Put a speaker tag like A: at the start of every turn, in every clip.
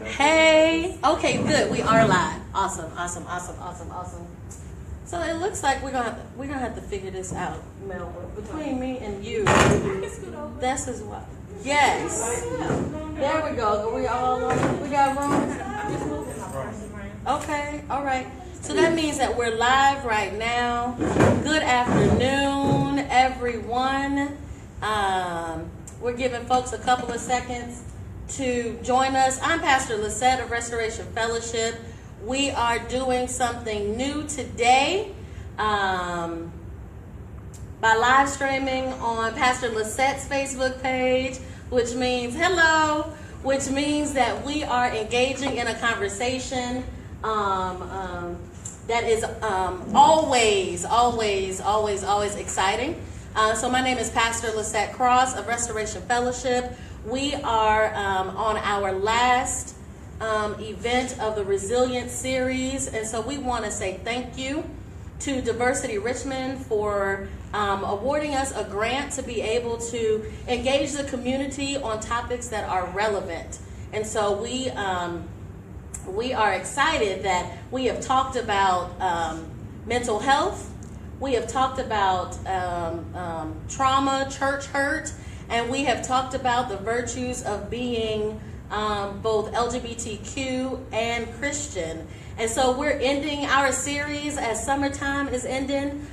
A: Hey. Okay, good. We are live. Awesome. So it looks like we're gonna have to figure this out, Melba. Between me and you, that's as well. Yes. There we go. We got room. Okay. All right. So that means that we're live right now. Good afternoon, everyone. We're giving folks a couple of seconds to join us. I'm Pastor Lisette of Restoration Fellowship. We are doing something new today by live streaming on Pastor Lisette's Facebook page, which means that we are engaging in a conversation that is always exciting. So my name is Pastor Lisette Cross of Restoration Fellowship. We are on our last event of the Resilient series, and so we want to say thank you to Diversity Richmond for awarding us a grant to be able to engage the community on topics that are relevant. And so we are excited that we have talked about mental health, we have talked about trauma, church hurt, and we have talked about the virtues of being both LGBTQ and Christian. And so we're ending our series as summertime is ending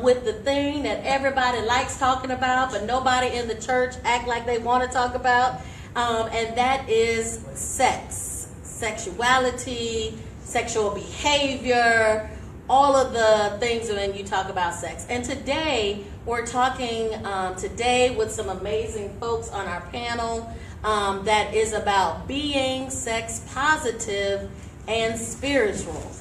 A: with the thing that everybody likes talking about, but nobody in the church act like they want to talk about, and that is sex, sexuality, sexual behavior, all of the things when you talk about sex. And today, we're talking with some amazing folks on our panel that is about being sex positive and spiritual.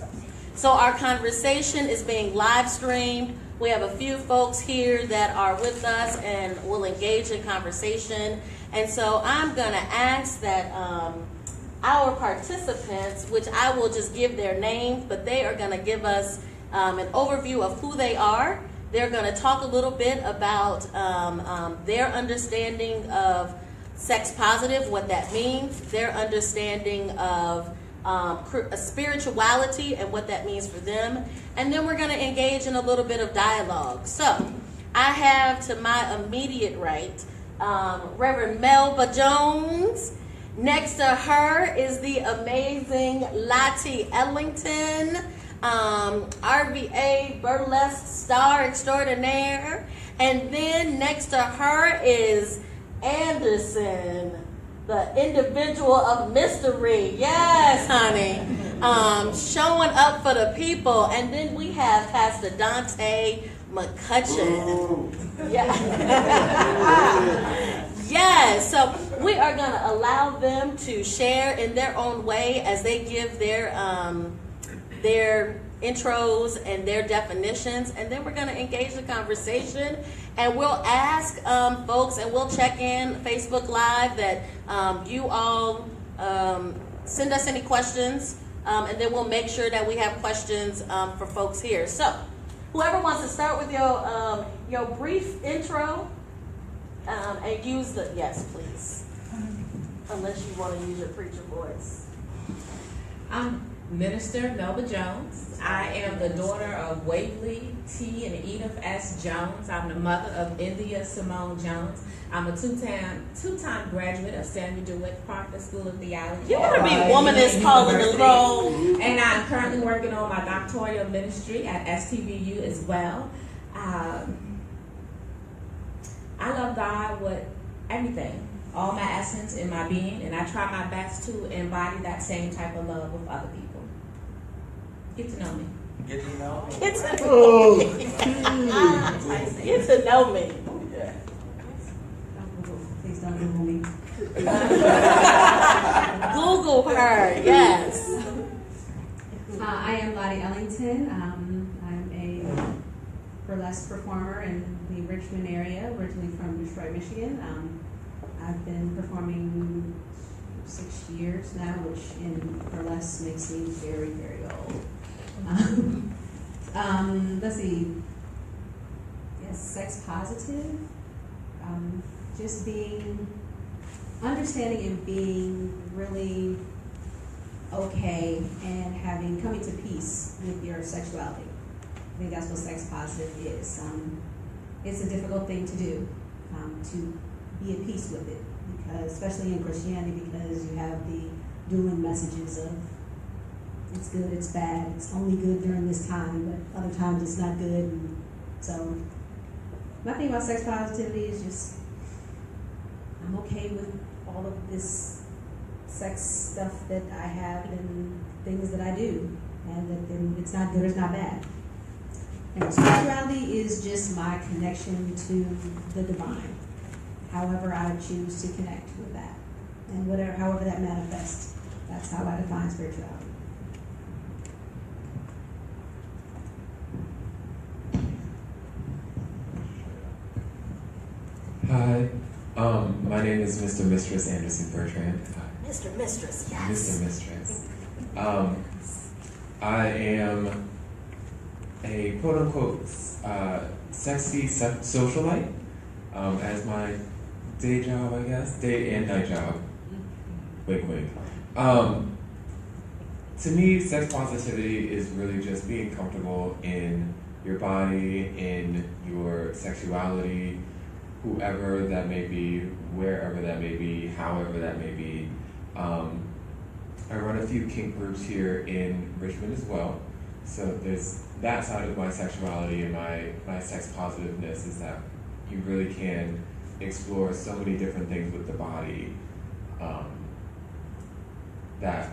A: So our conversation is being live streamed. We have a few folks here that are with us and will engage in conversation. And so I'm going to ask that our participants, which I will just give their names, but they are going to give us an overview of who they are. They're going to talk a little bit about their understanding of sex positive, what that means, their understanding of spirituality and what that means for them. And then we're going to engage in a little bit of dialogue. So I have to my immediate right Reverend Melba Jones. Next to her is the amazing Lottie Ellington, RVA burlesque star extraordinaire. And then next to her is Anderson, the individual of mystery. Yes, honey. Showing up for the people. And then we have Pastor Donte McCutchen. Yeah. Yes, so we are going to allow them to share in their own way as they give their intros and their definitions, and then we're going to engage the conversation, and we'll ask folks, and we'll check in Facebook Live that you all send us any questions, and then we'll make sure that we have questions for folks here. So whoever wants to start with your brief intro, and use the, yes, please. Unless you want to use your preacher voice.
B: I'm Minister Melba Jones. I am the daughter of Waverly T. and Edith S. Jones. I'm the mother of India Simone Jones. I'm a two-time graduate of Samuel DeWitt Parker School of Theology.
A: You want to be womanist calling the roll.
B: And I'm currently working on my doctoral ministry at STVU as well. I love God with everything, all my essence in my being, and I try my best to embody that same type of love with other people. Get to know me.
A: Get to know me. Get to know me. Yeah.
C: Please don't Google me.
A: Google her, yes.
C: I am Lottie Ellington. I'm a burlesque performer in the Richmond area, originally from Detroit, Michigan. I've been performing 6 years now, which in burlesque makes me very, very old. Let's see. Yes, sex positive. Just being understanding and being really okay and coming to peace with your sexuality. I think that's what sex positive is. It's a difficult thing to do, to be at peace with it, because especially in Christianity, because you have the dueling messages of it's good, it's bad, it's only good during this time, but other times it's not good. And so my thing about sex positivity is just I'm okay with all of this sex stuff that I have and things that I do, and that it's not good, it's not bad. And spirituality is just my connection to the divine, however I choose to connect with that, and however that manifests. That's how I define spirituality.
D: Hi, my name is Mr. Mistress Anderson Bertrand.
A: Mr. Mistress, yes.
D: Mr. Mistress. I am a quote-unquote sexy socialite as my day job, I guess. Day and night job. Wink, wink. To me, sex positivity is really just being comfortable in your body, in your sexuality, whoever that may be, wherever that may be, however that may be. I run a few kink groups here in Richmond as well. So there's that side of my sexuality and my sex positiveness is that you really can explore so many different things with the body that,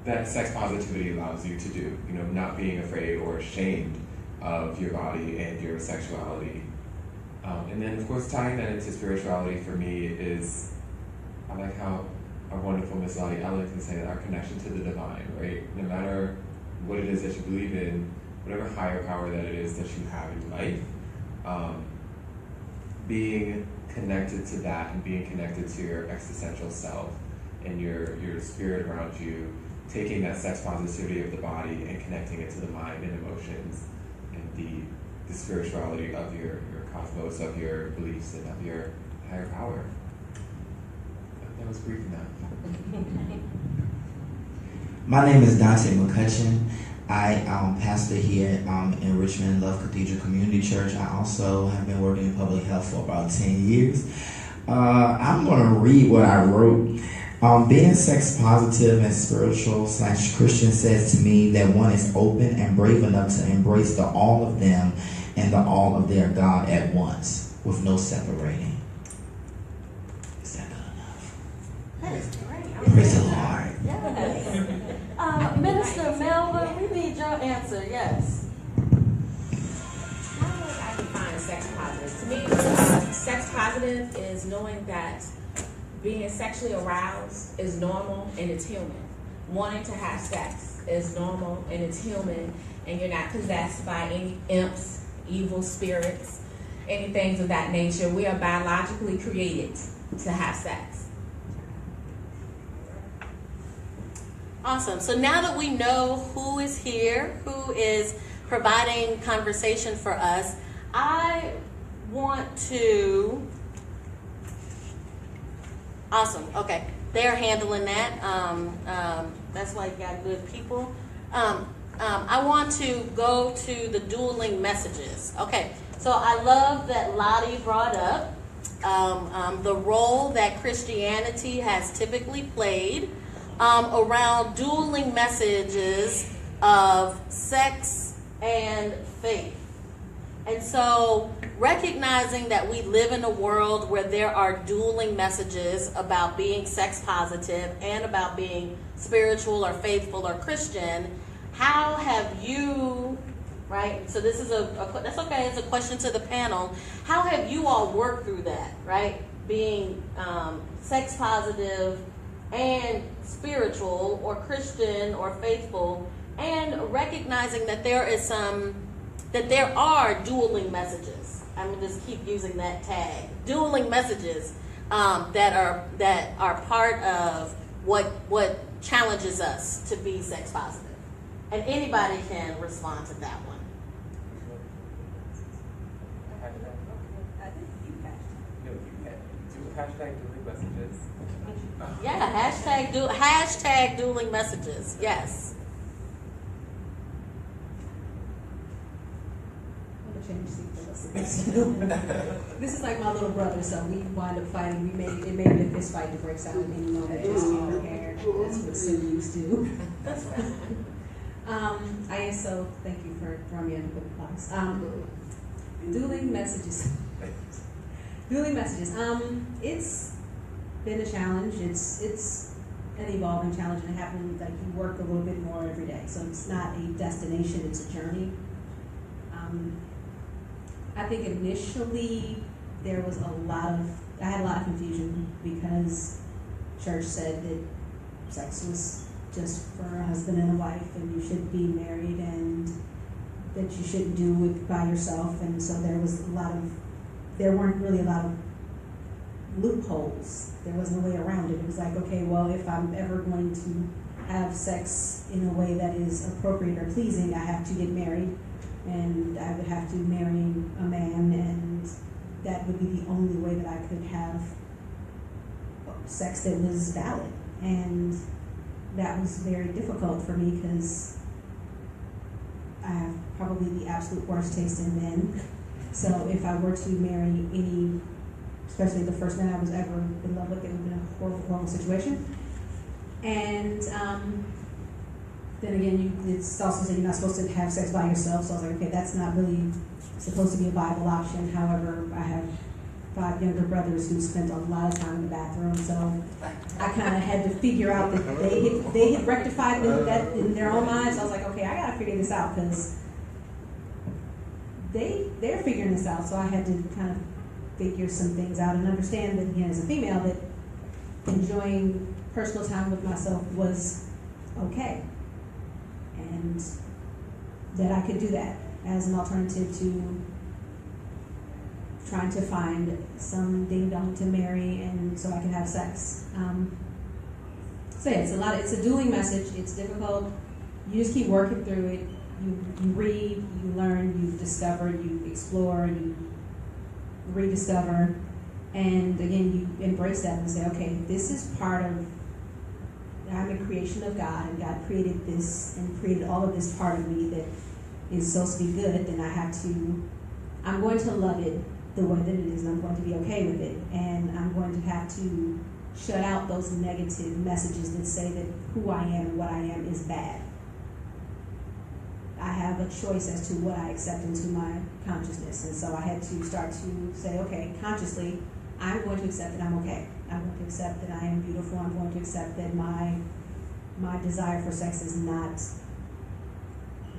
D: that sex positivity allows you to do, not being afraid or ashamed of your body and your sexuality. And then, of course, tying that into spirituality for me is, I like how our wonderful Miss Lottie Ellington said, our connection to the divine, right? No matter what it is that you believe in, whatever higher power that it is that you have in life, being connected to that and being connected to your existential self and your spirit around you, taking that sex positivity of the body and connecting it to the mind and emotions and the spirituality of your cosmos, of your beliefs, and of your higher power. That was brief enough.
E: My name is Donte McCutchen. I am pastor here in Richmond Love Cathedral Community Church. I also have been working in public health for about 10 years. I'm going to read what I wrote. Being sex positive and spiritual / Christian says to me that one is open and brave enough to embrace the all of them and the all of their God at once, with no separating. Is that good enough?
A: That is great.
E: Praise the Lord.
A: Yes. Minister Melba, we need your answer, yes.
B: How would I define sex positive? To me, sex positive is knowing that being sexually aroused is normal and it's human. Wanting to have sex is normal and it's human, and you're not possessed by any imps, evil spirits, any things of that nature. We are biologically created to have sex.
A: Awesome. So now that we know who is here, who is providing conversation for us, I want to... Awesome. Okay. They're handling that. That's why you got good people. I want to go to the dueling messages. Okay. So I love that Lottie brought up the role that Christianity has typically played around dueling messages of sex and faith. And so recognizing that we live in a world where there are dueling messages about being sex positive and about being spiritual or faithful or Christian, how have you, right? So this is that's okay, it's a question to the panel. How have you all worked through that, right? Being sex positive and spiritual or Christian or faithful, and recognizing that there are dueling messages. I'm gonna just keep using that tag. Dueling messages that are part of what challenges us to be sex positive. And anybody can respond to that one.
F: I think you had. No, you had. Do hashtag delete, but
A: Yeah, hashtag dueling messages. Yes.
C: I'm gonna change seat for us. This is like my little brother, so we wind up fighting. It may be a fist fight that breaks out at any moment, just being prepared. That's what siblings do.
A: That's right.
C: So thank you for throwing me under the bus. Dueling messages. Dueling messages. It's been a challenge. It's an evolving challenge, and it happens like you work a little bit more every day. So it's not a destination; it's a journey. I think initially I had a lot of confusion because church said that sex was just for a husband and a wife, and you should be married, and that you shouldn't do it by yourself. And so there weren't really a lot of loopholes. There was no way around it. It was like, okay, well, if I'm ever going to have sex in a way that is appropriate or pleasing, I have to get married, and I would have to marry a man, and that would be the only way that I could have sex that was valid. And that was very difficult for me because I have probably the absolute worst taste in men. So if I were to marry any, especially the first man I was ever in love with, it would have been a horrible, horrible situation. And then again, it's also saying you're not supposed to have sex by yourself. So I was like, okay, that's not really supposed to be a viable option. However, I have 5 younger brothers who spent a lot of time in the bathroom, so I kind of had to figure out that they had rectified that in their own minds. So I was like, okay, I got to figure this out because they're figuring this out. So I had to kind of figure some things out and understand that, again, as a female, that enjoying personal time with myself was okay, and that I could do that as an alternative to trying to find some ding dong to marry, and so I can have sex. So yeah, it's a dueling message. It's difficult. You just keep working through it. You read, you learn, you discover, you explore, you rediscover, and again you embrace that and say, okay, this is part of. I'm a creation of God, and God created this and created all of this part of me that is supposed to be good. Then I'm going to love it the way that it is, and I'm going to be okay with it, and I'm going to have to shut out those negative messages that say that who I am and what I am is bad. I have a choice as to what I accept into my consciousness, and so I had to start to say, okay, consciously, I'm going to accept that I'm okay. I'm going to accept that I am beautiful. I'm going to accept that my desire for sex is not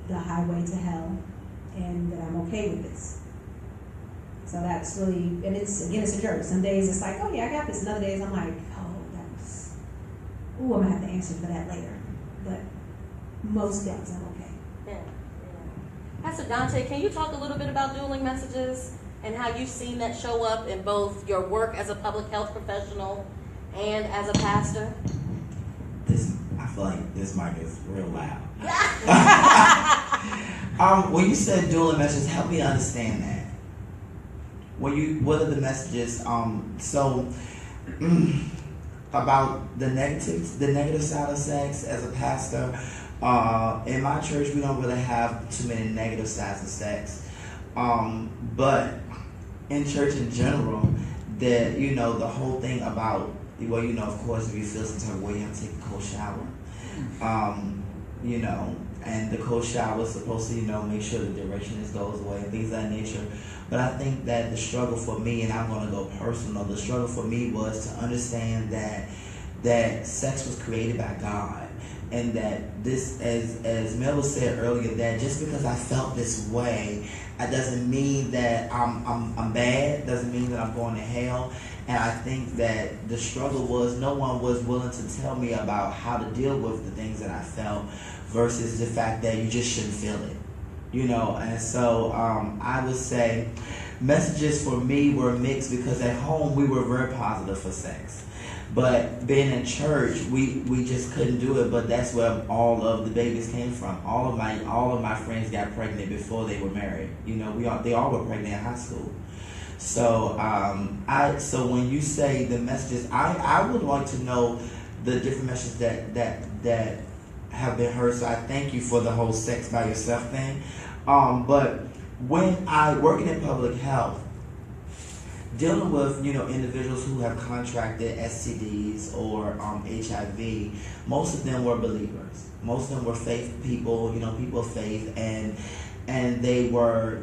C: the highway to hell, and that I'm okay with this. So that's really, and it's a journey. Some days it's like, oh yeah, I got this. And other days I'm like, I'm gonna have to answer for that later. But most days I'm okay.
A: Yeah. Pastor Donte, can you talk a little bit about dueling messages and how you've seen that show up in both your work as a public health professional and as a pastor?
E: I feel like this mic is real loud. When you said dueling messages, help me understand that. What are the messages? About the negative side of sex as a pastor. In my church, we don't really have too many negative sides of sex. But in church in general, the whole thing about, of course, if you feel some type of way, you have to take a cold shower. And the cold shower is supposed to, make sure the direction goes away and things of that nature. But I think that the struggle for me, and I'm going to go personal, the struggle for me was to understand that sex was created by God. And that this, as Melba said earlier, that just because I felt this way, it doesn't mean that I'm bad, doesn't mean that I'm going to hell. And I think that the struggle was no one was willing to tell me about how to deal with the things that I felt versus the fact that you just shouldn't feel it. And so I would say messages for me were mixed because at home we were very positive for sex. But being in church, we just couldn't do it. But that's where all of the babies came from. All of my friends got pregnant before they were married. They all were pregnant in high school. So so when you say the messages, I would like to know the different messages that have been heard. So I thank you for the whole sex by yourself thing. But when I working in public health, dealing with individuals who have contracted STDs or HIV, most of them were believers. Most of them were faith people, people of faith, and they were,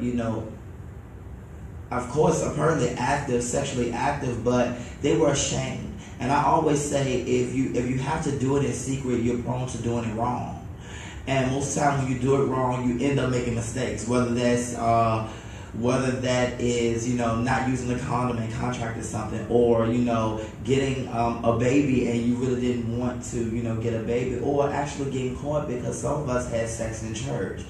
E: of course, apparently active, sexually active, but they were ashamed. And I always say, if you have to do it in secret, you're prone to doing it wrong. And most of the time when you do it wrong, you end up making mistakes, whether that is, not using the condom and contracting something, or, getting a baby and you really didn't want to, get a baby, or actually getting caught because some of us had sex in church.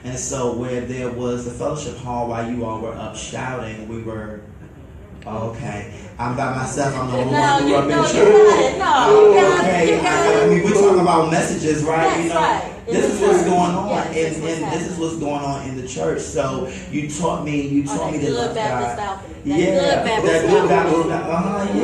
E: And so where there was the fellowship hall while you all were up shouting, we were, okay, I'm by myself, I'm the only one who up in church. I mean, we're talking about messages, right?
A: Right.
E: This is what's going on,
A: Yes,
E: and this is what's going on in the church. So you taught me to love God. That good Baptist balcony.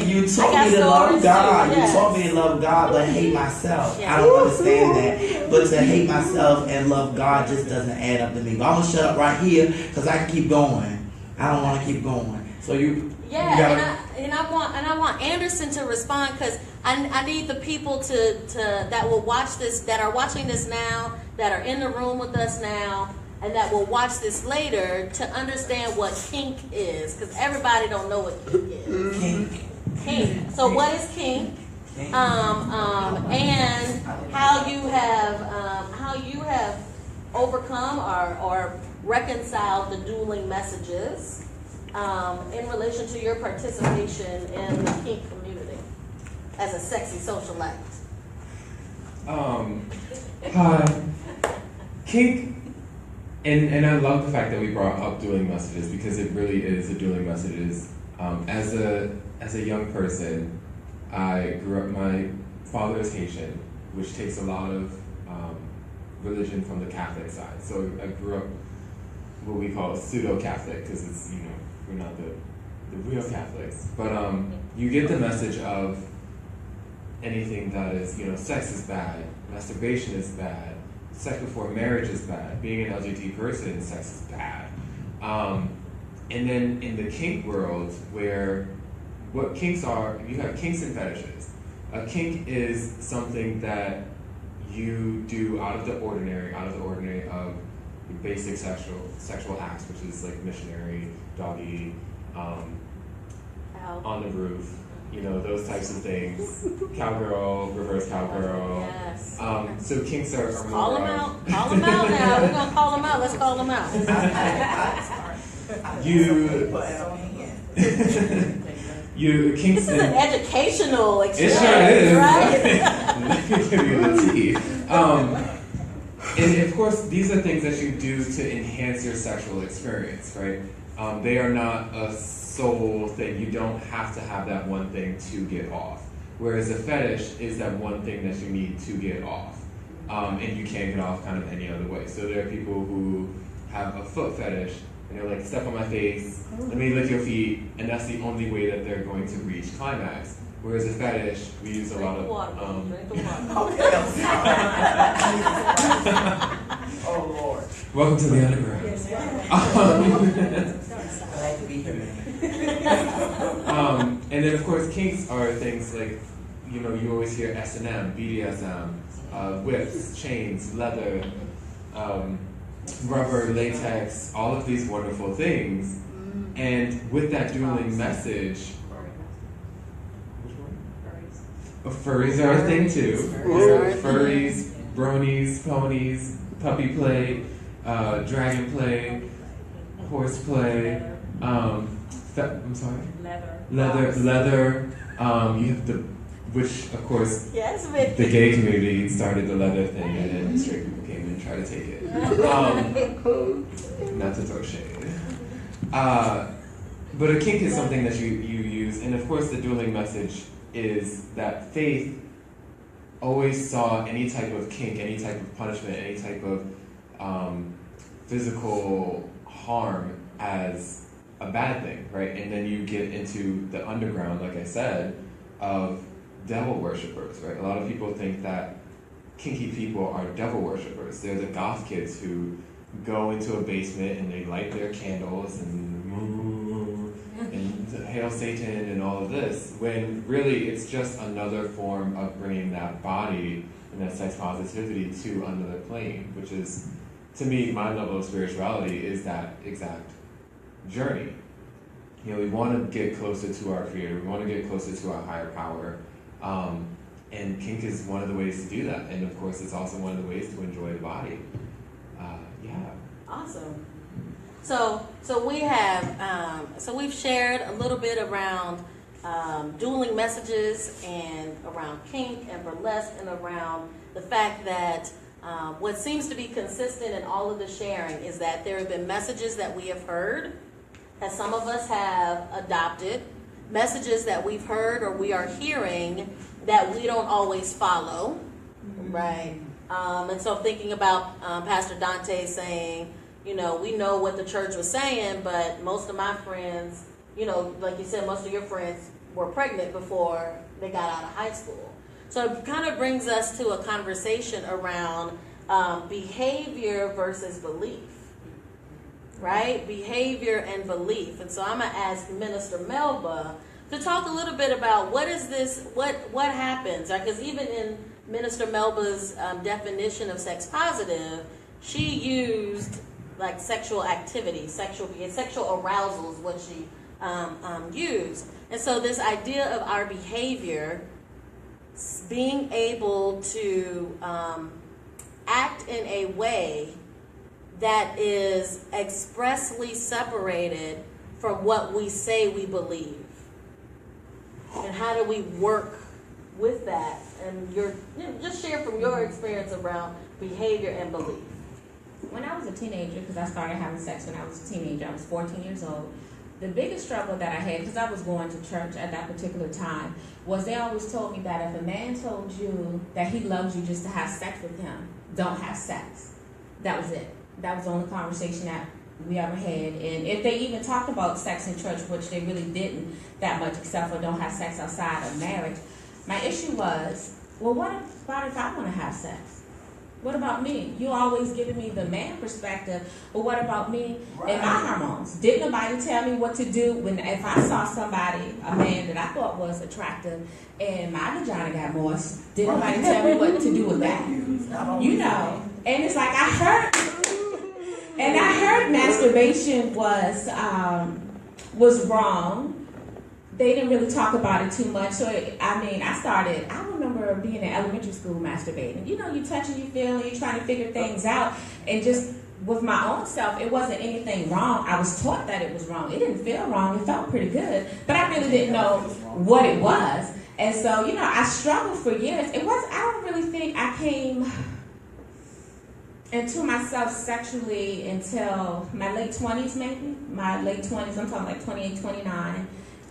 E: You taught me to love God.
A: Yes.
E: You taught me to love God, but hate myself. I don't understand that. But to hate myself and love God just doesn't add up to me. But I'm gonna shut up right here because I can keep going. I don't want to keep going. So
A: I want Anderson to respond, because I need the people that will watch this, that are watching this now, that are in the room with us now, and that will watch this later, to understand what kink is, because everybody don't know what kink is. Kink. So what is kink? And how you have overcome or reconciled the dueling messages in relation to your participation in the kink community as a sexy socialite.
D: Hi. Kink, and I love the fact that we brought up dueling messages, because it really is a dueling messages. As a young person, I grew up, my father is Haitian, which takes a lot of religion from the Catholic side. So I grew up what we call pseudo-Catholic, because it's, we're not the real Catholics. But you get the message of anything that is, sex is bad, masturbation is bad, sex before marriage is bad, being an LGBT person, sex is bad. And then in the kink world, where what kinks are, you have kinks and fetishes. A kink is something that you do out of the ordinary of your basic sexual acts, which is like missionary, doggy, on the roof, those types of things. Cowgirl, reverse cowgirl.
A: Yes.
D: So kinks are more.
A: Call them out. Call them out now. We're gonna call them out. Let's call them out.
D: Kinks.
A: This is an educational experience,
D: it sure is,
A: right?
D: Let me give you the tea. And of course, these are things that you do to enhance your sexual experience, right? They are not a sole thing. You don't have to have that one thing to get off. Whereas a fetish is that one thing that you need to get off. And you can't get off kind of any other way. So there are people who have a foot fetish, and they're like, step on my face, let me lick your feet, and that's the only way that they're going to reach climax. Whereas a fetish, we use a lot of...
A: Drink the water.
E: Oh Lord.
D: Welcome to the underground.
E: Glad to be here, man.
D: And then of course kinks are things like, you always hear S&M, BDSM, whips, chains, leather, rubber, latex, all of these wonderful things. And with that dueling message, furries are a thing too. Furries, bronies, ponies, puppy play, dragon play, horse play, I'm sorry? Leather. You have the, which of course,
A: Yes,
D: the gay community started the leather thing, and then straight people came in and tried to take it. Not to throw shade. But a kink is something that you use, and of course the dueling message is that faith always saw any type of kink, any type of punishment, any type of physical harm as a bad thing, right? And then you get into the underground, like I said, of devil worshippers, right? A lot of people think that kinky people are devil worshippers. They're the goth kids who go into a basement and they light their candles and hail Satan and all of this, when really it's just another form of bringing that body and that sex positivity to another plane, which is, to me, my level of spirituality is that exact journey. You know, we want to get closer to our Creator. We want to get closer to our higher power. And kink is one of the ways to do that. And of course, it's also one of the ways to enjoy the body. Yeah.
A: Awesome. So we have, so we've shared a little bit around dueling messages and around kink and burlesque and around the fact that what seems to be consistent in all of the sharing is that there have been messages that we have heard, that some of us have adopted, messages that we've heard or we are hearing that we don't always follow, right? And so thinking about Pastor Donte saying, you know, we know what the church was saying, but most of my friends, you know, like you said, most of your friends were pregnant before they got out of high school. So it kind of brings us to a conversation around behavior versus belief, right? Behavior and belief. And so I'm going to ask Minister Melba to talk a little bit about what is this, what happens, because even in Minister Melba's definition of sex positive, she used like sexual activity, sexual arousal is what she used. And so this idea of our behavior being able to act in a way that is expressly separated from what we say we believe. And how do we work with that? And just share from your experience around behavior and belief.
B: When I was a teenager, because I started having sex when I was a teenager, I was 14 years old, the biggest struggle that I had, because I was going to church at that particular time, was they always told me that if a man told you that he loves you just to have sex with him, don't have sex. That was it. That was the only conversation that we ever had. And if they even talked about sex in church, which they really didn't that much, except for don't have sex outside of marriage, my issue was, well, what about if I want to have sex? What about me? You always giving me the man perspective, but what about me and my hormones? Didn't nobody tell me what to do if I saw somebody, a man that I thought was attractive, and my vagina got moist? Didn't nobody tell me what to do with that? You know, and it's like I heard masturbation was wrong. They didn't really talk about it too much. So, I remember being in elementary school masturbating. You know, you touching, you feeling, you're trying to figure things out. And just with my own self, it wasn't anything wrong. I was taught that it was wrong. It didn't feel wrong. It felt pretty good. But I really didn't know what it was. And so, you know, I struggled for years. I don't really think I came into myself sexually until my late 20s, maybe. My late 20s, I'm talking like 28, 29.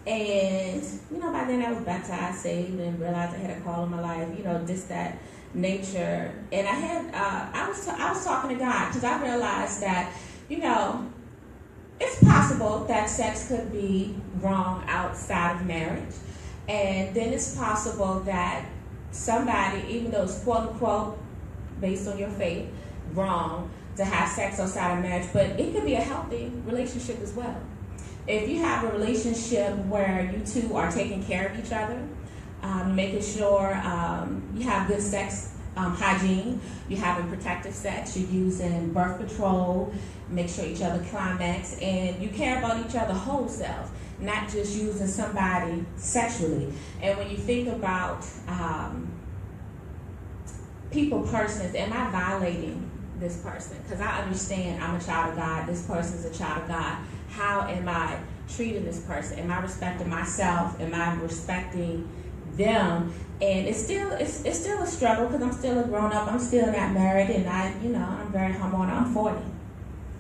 B: And, you know, by then I was baptized, saved, and realized I had a call in my life, you know, that nature. And I was talking to God, because I realized that, you know, it's possible that sex could be wrong outside of marriage. And then it's possible that somebody, even though it's quote unquote, based on your faith, wrong to have sex outside of marriage, but it could be a healthy relationship as well. If you have a relationship where you two are taking care of each other, making sure you have good sex hygiene, you're having protective sex, you're using birth control, make sure each other climax, and you care about each other whole self, not just using somebody sexually. And when you think about persons, am I violating this person? Because I understand I'm a child of God, this person's a child of God. How am I treating this person? Am I respecting myself? Am I respecting them? And it's still a struggle, because I'm still a grown up. I'm still not married, and I'm very hormonal. I'm 40,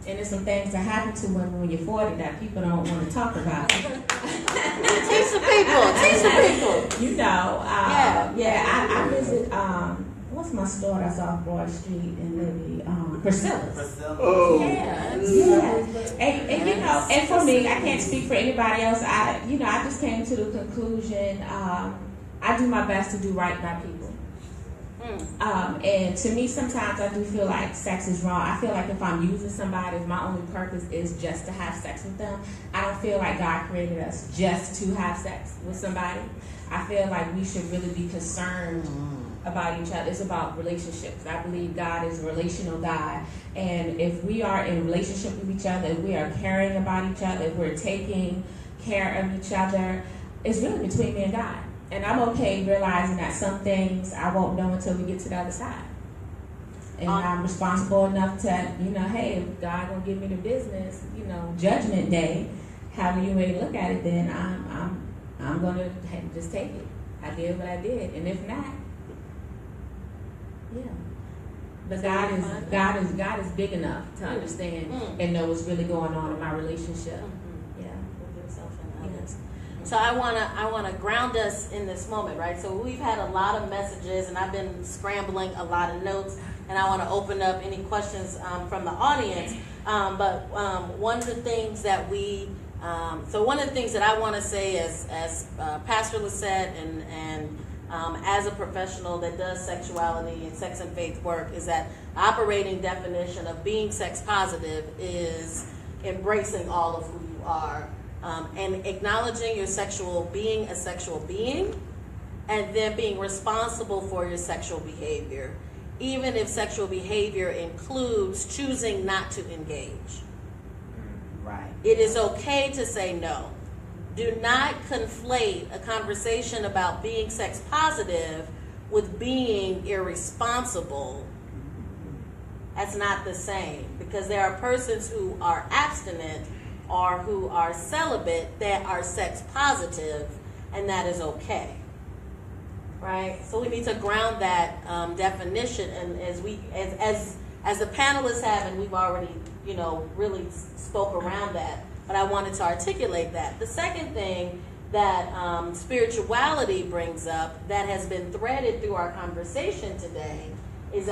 B: and there's some things that happen to women when you're 40 that people don't want to talk about.
A: Teach the people.
B: You know, I visit. what's my store that's off Broad Street in Libby? Priscilla's.
F: Oh.
B: Yeah. And you know, and for me, I can't speak for anybody else. I just came to the conclusion, I do my best to do right by people. And to me, sometimes I do feel like sex is wrong. I feel like if I'm using somebody, if my only purpose is just to have sex with them, I don't feel like God created us just to have sex with somebody. I feel like we should really be concerned about each other. It's about relationships. I believe God is a relational God. And if we are in relationship with each other, if we are caring about each other, if we're taking care of each other, it's really between me and God. And I'm okay realizing that some things I won't know until we get to the other side. And I'm responsible enough to, hey, if God gonna give me the business, judgment day, however you may look at it, then I'm gonna just take it. I did what I did, and if not, yeah. But God is big enough to understand and know what's really going on in my relationship. Yeah,
A: with yourself and others. So I wanna ground us in this moment, right? So we've had a lot of messages, and I've been scrambling a lot of notes, and I want to open up any questions from the audience. But one of the things that one of the things that I want to say as Pastor Lisette and as a professional that does sexuality and sex and faith work is that the operating definition of being sex positive is embracing all of who you are and acknowledging your sexual being a sexual being, and then being responsible for your sexual behavior, even if sexual behavior includes choosing not to engage.
B: right.
A: It is okay to say no. Do not conflate a conversation about being sex positive with being irresponsible. That's not the same, because there are persons who are abstinent or who are celibate that are sex positive, and that is okay. Right? So we need to ground that definition, and as the panelists have, and we've already, really spoke around that, but I wanted to articulate that. The second thing that spirituality brings up that has been threaded through our conversation today is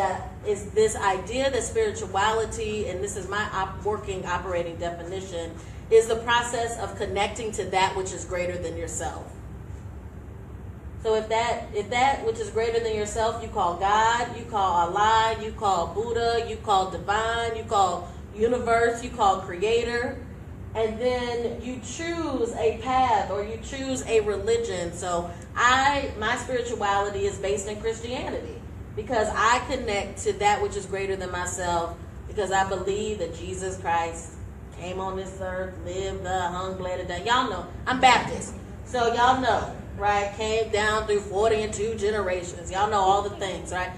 A: this idea that spirituality, and this is my working operating definition, is the process of connecting to that which is greater than yourself. So if that which is greater than yourself you call God, you call Allah, you call Buddha, you call divine, you call universe, you call creator, and then you choose a path or you choose a religion. So my spirituality is based in Christianity because I connect to that which is greater than myself, because I believe that Jesus Christ came on this earth, lived, hung, bled, and died. Y'all know, I'm Baptist, so y'all know, right? Came down through 42 generations. Y'all know all the things, right?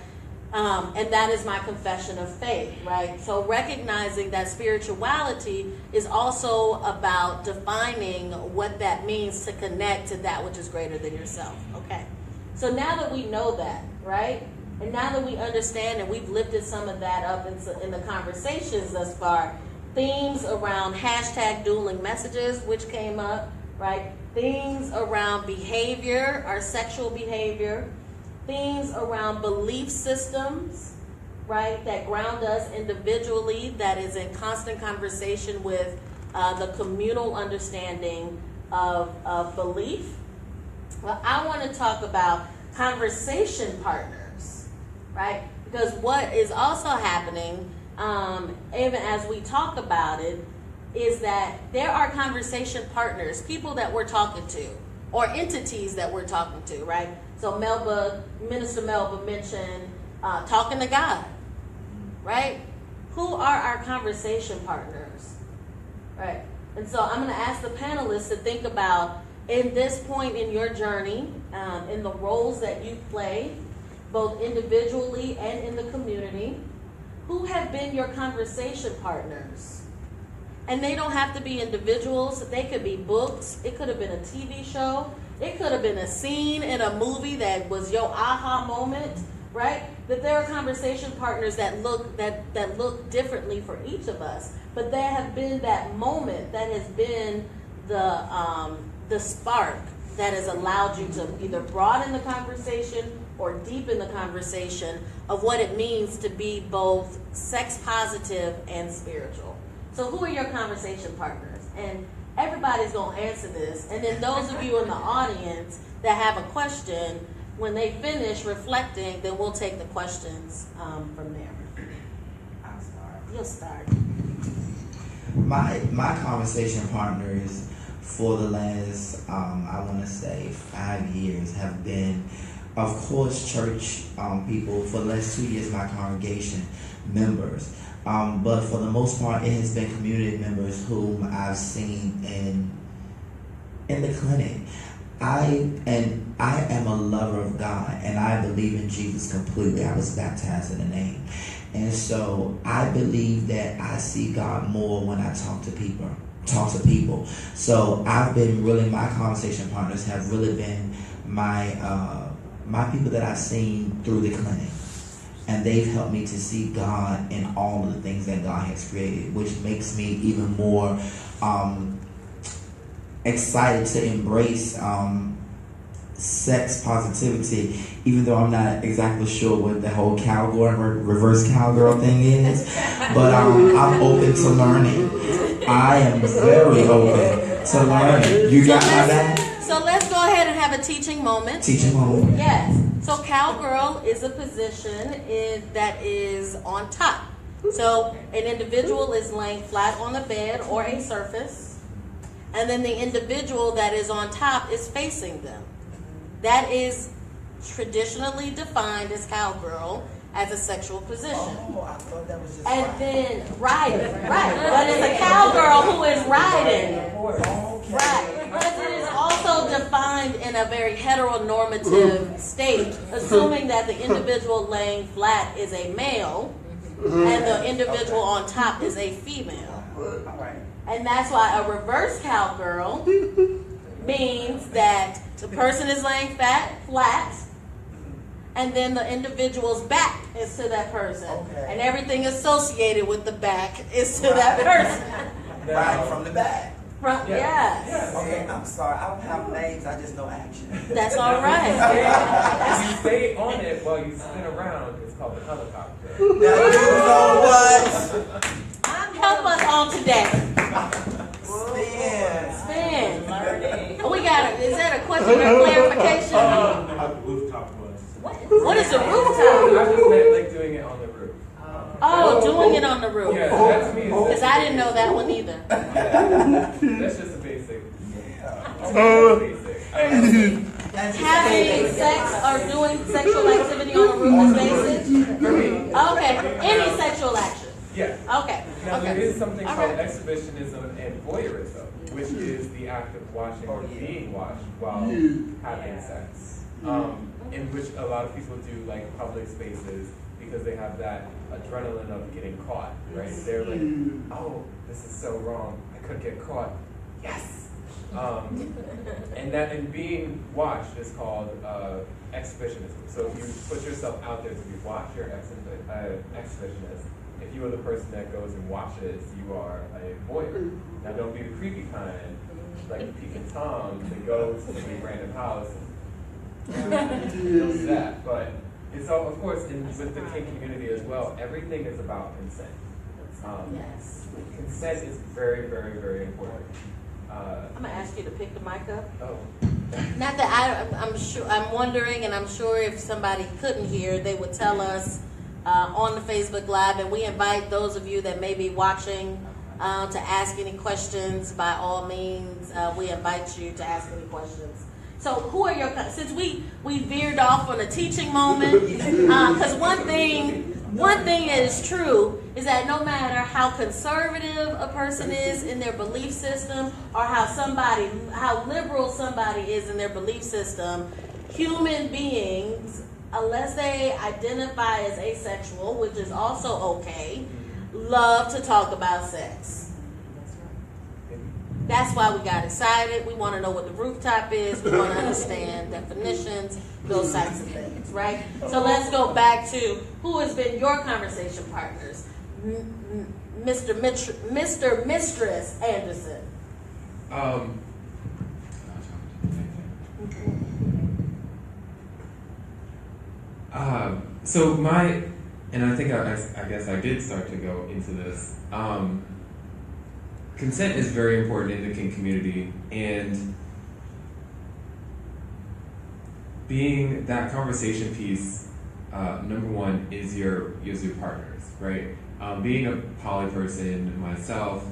A: And that is my confession of faith, right? So recognizing that spirituality is also about defining what that means to connect to that which is greater than yourself, okay? So now that we know that, right? And now that we understand, and we've lifted some of that up in the conversations thus far, themes around hashtag dueling messages, which came up, right? Themes around behavior, our sexual behavior, themes around belief systems, right, that ground us individually, that is in constant conversation with the communal understanding of belief. Well, I want to talk about conversation partners, right? Because what is also happening, even as we talk about it, is that there are conversation partners, people that we're talking to, or entities that we're talking to, right? So Minister Melba mentioned talking to God, right? Who are our conversation partners, right? And so I'm going to ask the panelists to think about, in this point in your journey, in the roles that you play, both individually and in the community, who have been your conversation partners? And they don't have to be individuals. They could be books. It could have been a TV show. It could have been a scene in a movie that was your aha moment, right? That there are conversation partners that look differently for each of us. But there have been that moment that has been the spark that has allowed you to either broaden the conversation or deepen the conversation of what it means to be both sex positive and spiritual. So who are your conversation partners? And everybody's going to answer this. And then those of you in the audience that have a question, when they finish reflecting, then we'll take the questions from there.
E: I'll start.
A: You'll start.
E: My conversation partners for the last, I want to say 5 years have been, of course, church people. For the last 2 years, my congregation members. But for the most part, it has been community members whom I've seen in the clinic. I am a lover of God, and I believe in Jesus completely. I was baptized in the name. And so I believe that I see God more when I talk to people. So I've been really, my conversation partners have really been my people that I've seen through the clinic. And they've helped me to see God in all of the things that God has created, which makes me even more excited to embrace sex positivity, even though I'm not exactly sure what the whole cowgirl, reverse cowgirl thing is. But I'm open to learning. I am very open to learning. You got my back?
A: So let's go ahead and have a teaching moment.
E: Teaching moment.
A: Yes. So cowgirl is a position that is on top. So an individual is laying flat on the bed or a surface, and then the individual that is on top is facing them. That is traditionally defined as cowgirl as a sexual position.
E: Oh, I thought that was just
A: And then riding, right. But it's a cowgirl who is riding.
E: Okay.
A: Right. But it is also defined in a very heteronormative state, assuming that the individual laying flat is a male and the individual on top is a female. And that's why a reverse cowgirl means that the person is laying flat, and then the individual's back is to that person.
E: Okay.
A: And everything associated with the back is to that person.
E: Right, from the back.
A: Yes.
E: Okay, I'm sorry. I don't have names. I just know action.
A: That's all right.
D: If you stay on it while you spin around, it's called a helicopter.
E: Now you know what?
A: Help us on today.
E: Spin.
A: Learning. We got it. Is that a question or clarification?
F: How the rooftop was.
A: What is a
D: I
A: rooftop?
D: just meant like doing it on the roof.
A: Oh, doing it on the roof.
D: Yeah, that's me.
A: Because I didn't know that one either.
D: That's just a basic.
A: Having sex or doing sexual activity on the roof is basic?
D: For me.
A: Okay. Any sexual action?
D: Yeah.
A: Okay.
D: Now there is something
A: All
D: called
A: right.
D: exhibitionism and voyeurism, which is the act of watching or being watched while having sex. In which a lot of people do like public spaces because they have that adrenaline of getting caught, right? They're like, oh, this is so wrong. I could get caught. Yes. And being watched is called exhibitionism. So if you put yourself out there to be watched, you're exhibitionist. If you are the person that goes and watches, you are a voyeur. Now don't be the creepy kind, like peeking Tom, that goes to a random house and does that. But it's all, of course, with the kink community as well, everything is about consent.
A: Yes.
D: Consent is very, very, very important.
A: I'm gonna ask you to pick the mic up.
D: Oh.
A: Not that I'm sure. I'm wondering, and I'm sure if somebody couldn't hear, they would tell us on the Facebook Live. And we invite those of you that may be watching to ask any questions. By all means, we invite you to ask any questions. So, who are your? Since we veered off on a teaching moment, because one thing that is true is that no matter how conservative a person is in their belief system, or how liberal somebody is in their belief system, human beings, unless they identify as asexual, which is also okay, love to talk about sex. That's why we got excited. We want to know what the rooftop is. We want to understand definitions, those types of things, right? So let's go back to who has been your conversation partners. Mr. Mistress Anderson.
D: So and I think I guess I did start to go into this. Consent is very important in the kink community, and being that conversation piece, number one is your partners, right? Being a poly person myself,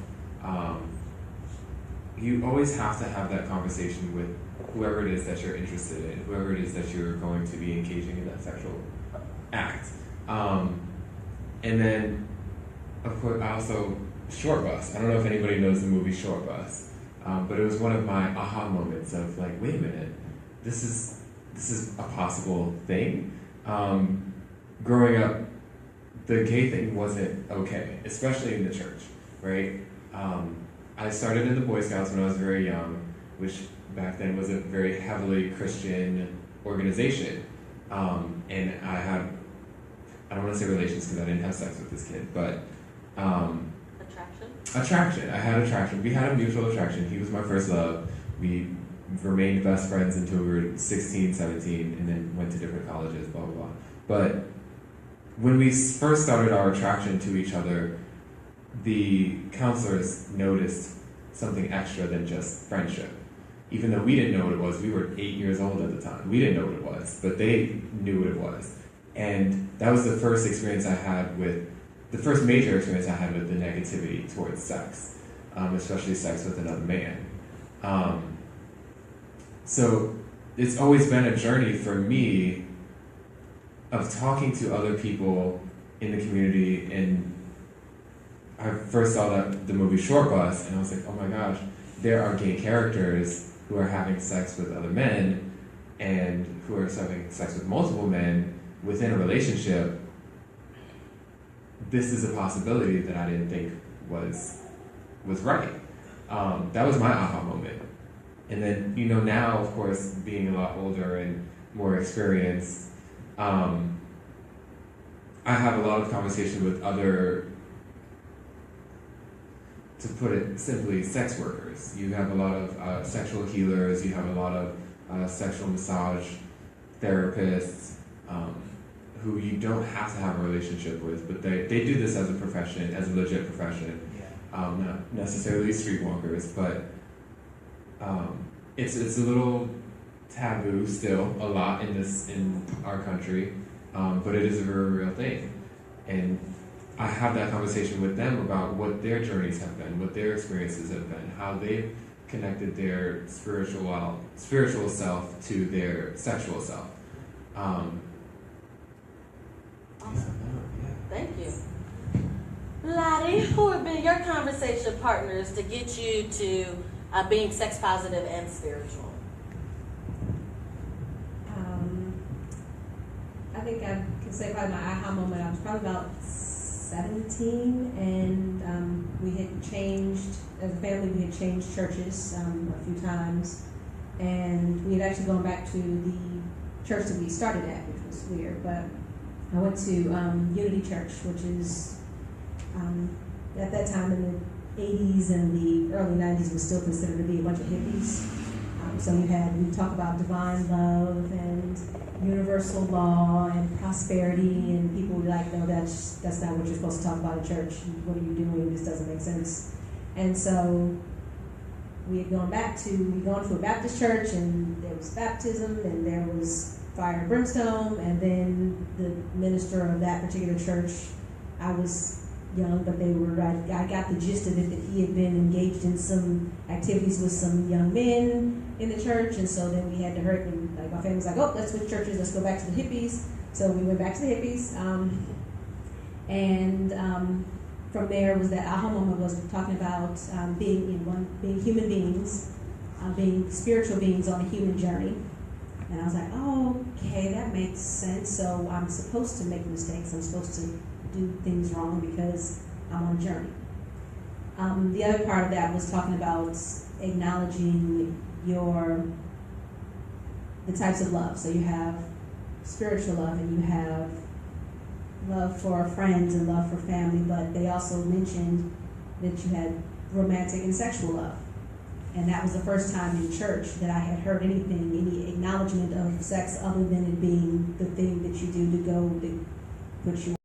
D: you always have to have that conversation with whoever it is that you're interested in, whoever it is that you're going to be engaging in that sexual act. And then, of course, I also, Short Bus. I don't know if anybody knows the movie Short Bus, but it was one of my aha moments of like, wait a minute, this is a possible thing. Growing up, the gay thing wasn't okay, especially in the church, right? I started in the Boy Scouts when I was very young, which back then was a very heavily Christian organization. And I don't want to say relations because I didn't have sex with this kid, but Attraction. I had attraction. We had a mutual attraction. He was my first love. We remained best friends until we were 16, 17, and then went to different colleges, blah, blah, blah. But when we first started our attraction to each other, the counselors noticed something extra than just friendship. Even though we didn't know what it was, we were 8 years old at the time. We didn't know what it was, but they knew what it was. And that was the first experience I had the first major experience I had with the negativity towards sex, especially sex with another man. So it's always been a journey for me of talking to other people in the community, and I first saw the movie Short Bus, and I was like, oh my gosh, there are gay characters who are having sex with other men, and who are having sex with multiple men within a relationship. This is a possibility that I didn't think was right. That was my aha moment. And then, now, of course, being a lot older and more experienced, I have a lot of conversation with other, to put it simply, sex workers. You have a lot of sexual healers, you have a lot of sexual massage therapists, who you don't have to have a relationship with, but they do this as a profession, as a legit profession. Not necessarily streetwalkers, but it's a little taboo still, a lot in our country, but it is a very real thing. And I have that conversation with them about what their journeys have been, what their experiences have been, how they've connected their spiritual self to their sexual self.
A: Awesome. Thank you. Lottie, who have been your conversation partners to get you to being sex positive and spiritual?
C: I think I can say probably my aha moment, I was probably about 17, and we had changed, as a family, we had changed churches a few times, and we had actually gone back to the church that we started at, which was weird, but I went to Unity Church, which is, at that time in the 80s and the early 90s, was still considered to be a bunch of hippies. So we talk about divine love and universal law and prosperity, and people were like, no, that's not what you're supposed to talk about in church. What are you doing? This doesn't make sense. And so we'd gone to a Baptist church, and there was baptism, and there was fire and brimstone, and then the minister of that particular church, I was young, but I got the gist of it, that he had been engaged in some activities with some young men in the church, and so then we had to hurry, and my family was like, oh, let's switch churches, let's go back to the hippies. So we went back to the hippies, from there was that aha moment, was talking about being human beings, being spiritual beings on a human journey. And I was like, oh, okay, that makes sense. So I'm supposed to make mistakes. I'm supposed to do things wrong because I'm on a journey. The other part of that was talking about acknowledging the types of love. So you have spiritual love, and you have love for friends and love for family, but they also mentioned that you had romantic and sexual love. And that was the first time in church that I had heard anything, any acknowledgement of sex other than it being the thing that you do to go to put you